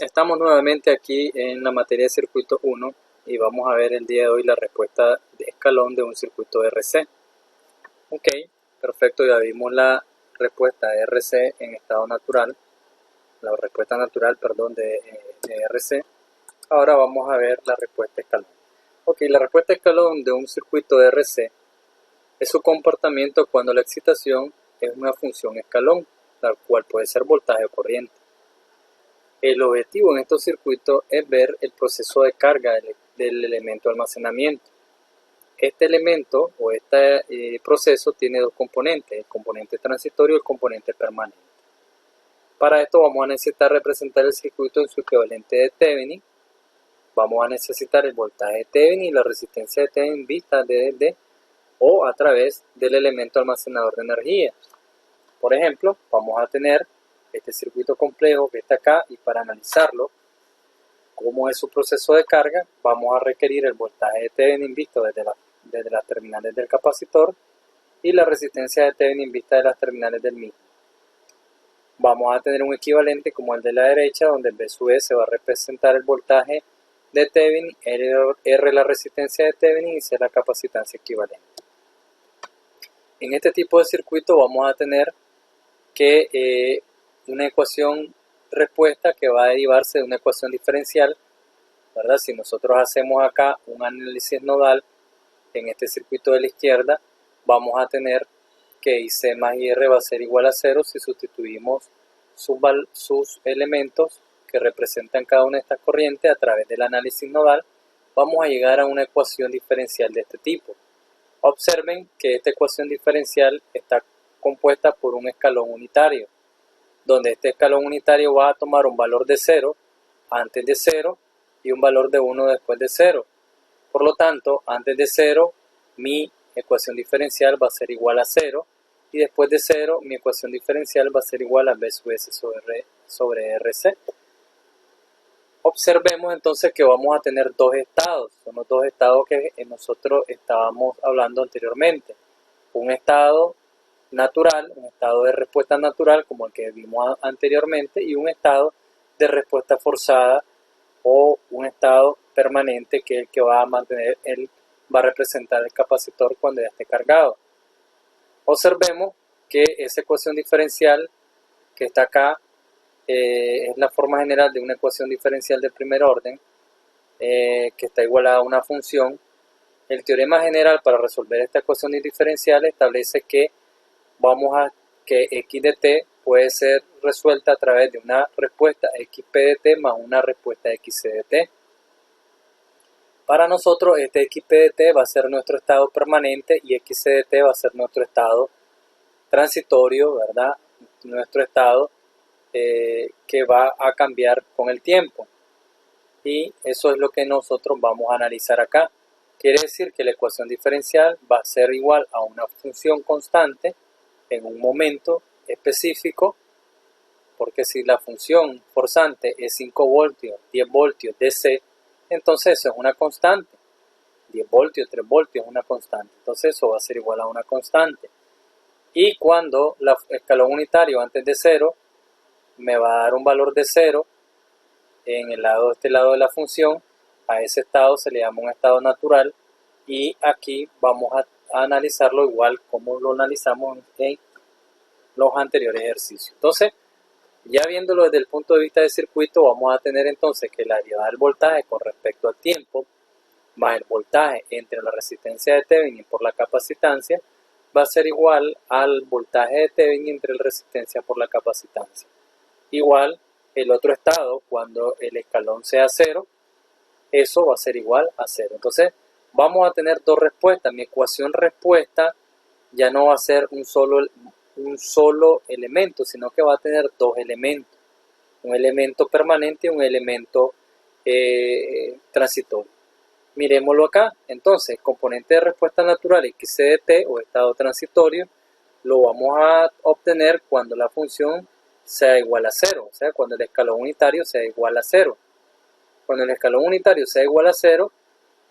Estamos nuevamente aquí en la materia de circuito 1 y vamos a ver el día de hoy la respuesta de escalón de un circuito RC. Ok, perfecto, ya vimos la respuesta RC en estado natural, la respuesta natural, perdón, de RC. Ahora vamos a ver la respuesta escalón. Ok, la respuesta escalón de un circuito RC es su comportamiento cuando la excitación es una función escalón, la cual puede ser voltaje o corriente. El objetivo en estos circuitos es ver el proceso de carga del elemento de almacenamiento. Este elemento o este proceso tiene dos componentes, el componente transitorio y el componente permanente. Para esto vamos a necesitar representar el circuito en su equivalente de Thevenin. Vamos a necesitar el voltaje de Thevenin y la resistencia de Thevenin vista desde o a través del elemento almacenador de energía. Por ejemplo, vamos a tener este circuito complejo que está acá y para analizarlo, cómo es su proceso de carga, vamos a requerir el voltaje de Thevenin visto desde las terminales del capacitor y la resistencia de Thevenin vista de las terminales del mismo. Vamos a tener un equivalente como el de la derecha, donde en B sub E se va a representar el voltaje de Thevenin, R la resistencia de Thevenin y C la capacitancia equivalente. En este tipo de circuito vamos a tener que una ecuación respuesta que va a derivarse de una ecuación diferencial, ¿verdad? Si nosotros hacemos acá un análisis nodal en este circuito de la izquierda, vamos a tener que IC más IR va a ser igual a 0 si sustituimos sus elementos que representan cada una de estas corrientes a través del análisis nodal. Vamos a llegar a una ecuación diferencial de este tipo. Observen que esta ecuación diferencial está compuesta por un escalón unitario, donde este escalón unitario va a tomar un valor de 0 antes de 0 y un valor de 1 después de 0. Por lo tanto, antes de 0, mi ecuación diferencial va a ser igual a 0 y después de 0, mi ecuación diferencial va a ser igual a B sub S sobre RC. Observemos entonces que vamos a tener dos estados, son los dos estados que nosotros estábamos hablando anteriormente. Un estado natural, un estado de respuesta natural como el que vimos anteriormente y un estado de respuesta forzada o un estado permanente que es el que va a mantener, va a representar el capacitor cuando ya esté cargado. Observemos que esa ecuación diferencial que está acá es la forma general de una ecuación diferencial de primer orden que está igualada a una función. El teorema general para resolver esta ecuación diferencial establece que que x de t puede ser resuelta a través de una respuesta xp de t más una respuesta xc de t. Para nosotros este xp de t va a ser nuestro estado permanente y xc de t va a ser nuestro estado transitorio, ¿verdad? Nuestro estado que va a cambiar con el tiempo. Y eso es lo que nosotros vamos a analizar acá. Quiere decir que la ecuación diferencial va a ser igual a una función constante en un momento específico, porque si la función forzante es 5 voltios, 10 voltios DC, entonces eso es una constante. 10 voltios, 3 voltios es una constante. Entonces eso va a ser igual a una constante. Y cuando el escalón unitario antes de 0 me va a dar un valor de 0 en este lado de la función, a ese estado se le llama un estado natural y aquí vamos a analizarlo igual como lo analizamos en los anteriores ejercicios. Entonces, ya viéndolo desde el punto de vista del circuito, vamos a tener entonces que la derivada del voltaje con respecto al tiempo más el voltaje entre la resistencia de Thevenin por la capacitancia va a ser igual al voltaje de Thevenin entre la resistencia por la capacitancia. Igual el otro estado, cuando el escalón sea 0, eso va a ser igual a 0. Entonces, vamos a tener dos respuestas. Mi ecuación respuesta ya no va a ser un solo elemento, sino que va a tener dos elementos. Un elemento permanente y un elemento transitorio. Miremoslo acá. Entonces, componente de respuesta natural xc de t o estado transitorio lo vamos a obtener cuando la función sea igual a 0, o sea, cuando el escalón unitario sea igual a 0. Cuando el escalón unitario sea igual a 0,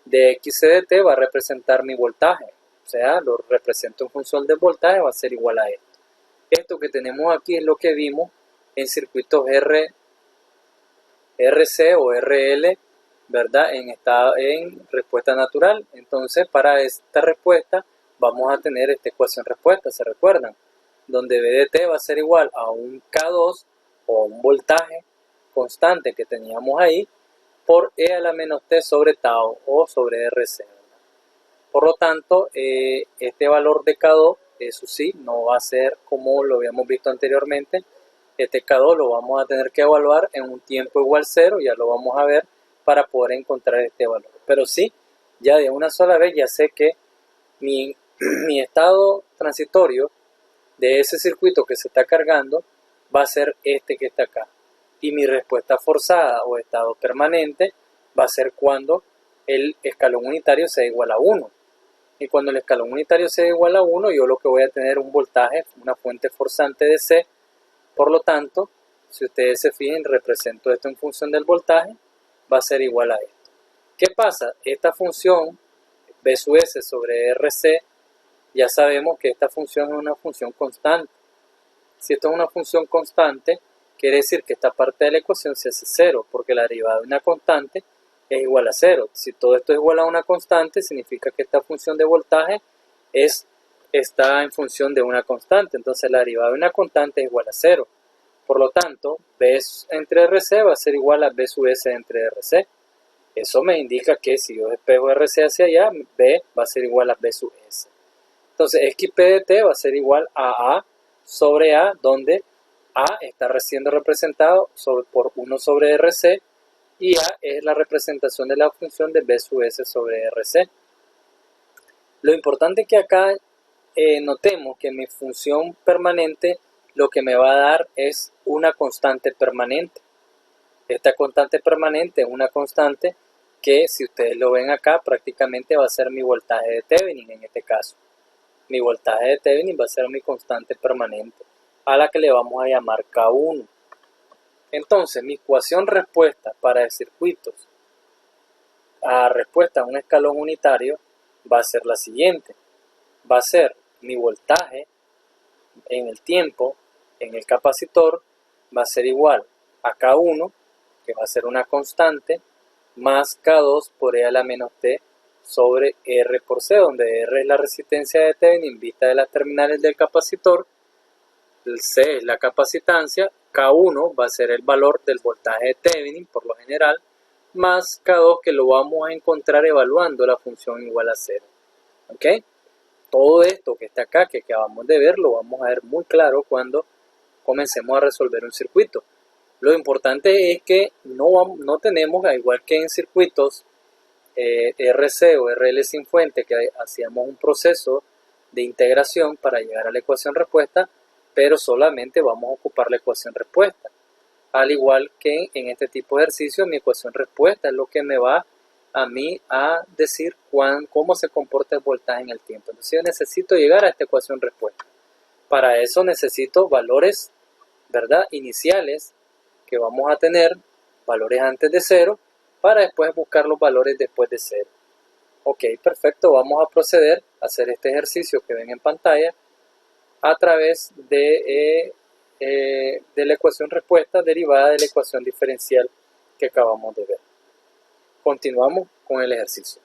de xc de t va a representar mi voltaje, o sea, lo represento en función del voltaje, va a ser igual a esto. Esto que tenemos aquí es lo que vimos en circuitos RC o RL, ¿verdad? En respuesta natural. Entonces, para esta respuesta vamos a tener esta ecuación respuesta, ¿se recuerdan? Donde V de T va a ser igual a un K2 o un voltaje constante que teníamos ahí por E a la menos T sobre tau o sobre RC. Por lo tanto, este valor de K2, eso sí, no va a ser como lo habíamos visto anteriormente. Este K2 lo vamos a tener que evaluar en un tiempo igual 0, ya lo vamos a ver para poder encontrar este valor. Pero sí, ya de una sola vez ya sé que mi estado transitorio de ese circuito que se está cargando va a ser este que está acá. Y mi respuesta forzada o estado permanente va a ser cuando el escalón unitario sea igual a 1. Y cuando el escalón unitario sea igual a 1, yo lo que voy a tener un voltaje, una fuente forzante de C. Por lo tanto, si ustedes se fijan, represento esto en función del voltaje, va a ser igual a esto. ¿Qué pasa? Esta función B sub S sobre RC, ya sabemos que esta función es una función constante. Si esto es una función constante, quiere decir que esta parte de la ecuación se hace 0, porque la derivada de una constante es igual a 0. Si todo esto es igual a una constante, significa que esta función de voltaje está en función de una constante. Entonces la derivada de una constante es igual a 0. Por lo tanto, B entre RC va a ser igual a B sub S entre RC. Eso me indica que si yo despejo RC hacia allá, B va a ser igual a B sub S. Entonces, XP de T va a ser igual a sobre A, donde A está siendo representado por 1 sobre RC y A es la representación de la función de B sub S sobre RC. Lo importante es que acá notemos que mi función permanente lo que me va a dar es una constante permanente. Esta constante permanente es una constante que, si ustedes lo ven acá, prácticamente va a ser mi voltaje de Thevenin en este caso. Mi voltaje de Thevenin va a ser mi constante permanente, a la que le vamos a llamar K1. Entonces, mi ecuación respuesta para el circuitos a respuesta a un escalón unitario va a ser la siguiente. Va a ser mi voltaje en el tiempo, en el capacitor, va a ser igual a K1, que va a ser una constante, más K2 por E a la menos T sobre R por C, donde R es la resistencia de Thevenin vista de las terminales del capacitor, el C es la capacitancia, K1 va a ser el valor del voltaje de Thevenin por lo general, más K2 que lo vamos a encontrar evaluando la función igual a 0. ¿Ok? Todo esto que está acá, que acabamos de ver, lo vamos a ver muy claro cuando comencemos a resolver un circuito. Lo importante es que no tenemos, al igual que en circuitos RC o RL sin fuente, que hacíamos un proceso de integración para llegar a la ecuación respuesta, pero solamente vamos a ocupar la ecuación respuesta. Al igual que en este tipo de ejercicio, mi ecuación respuesta es lo que me va a mí a decir cómo se comporta el voltaje en el tiempo. Entonces yo necesito llegar a esta ecuación respuesta. Para eso necesito valores, ¿verdad?, iniciales que vamos a tener, valores antes de 0, para después buscar los valores después de 0. Ok, perfecto, vamos a proceder a hacer este ejercicio que ven en pantalla a través de la ecuación respuesta derivada de la ecuación diferencial que acabamos de ver. Continuamos con el ejercicio.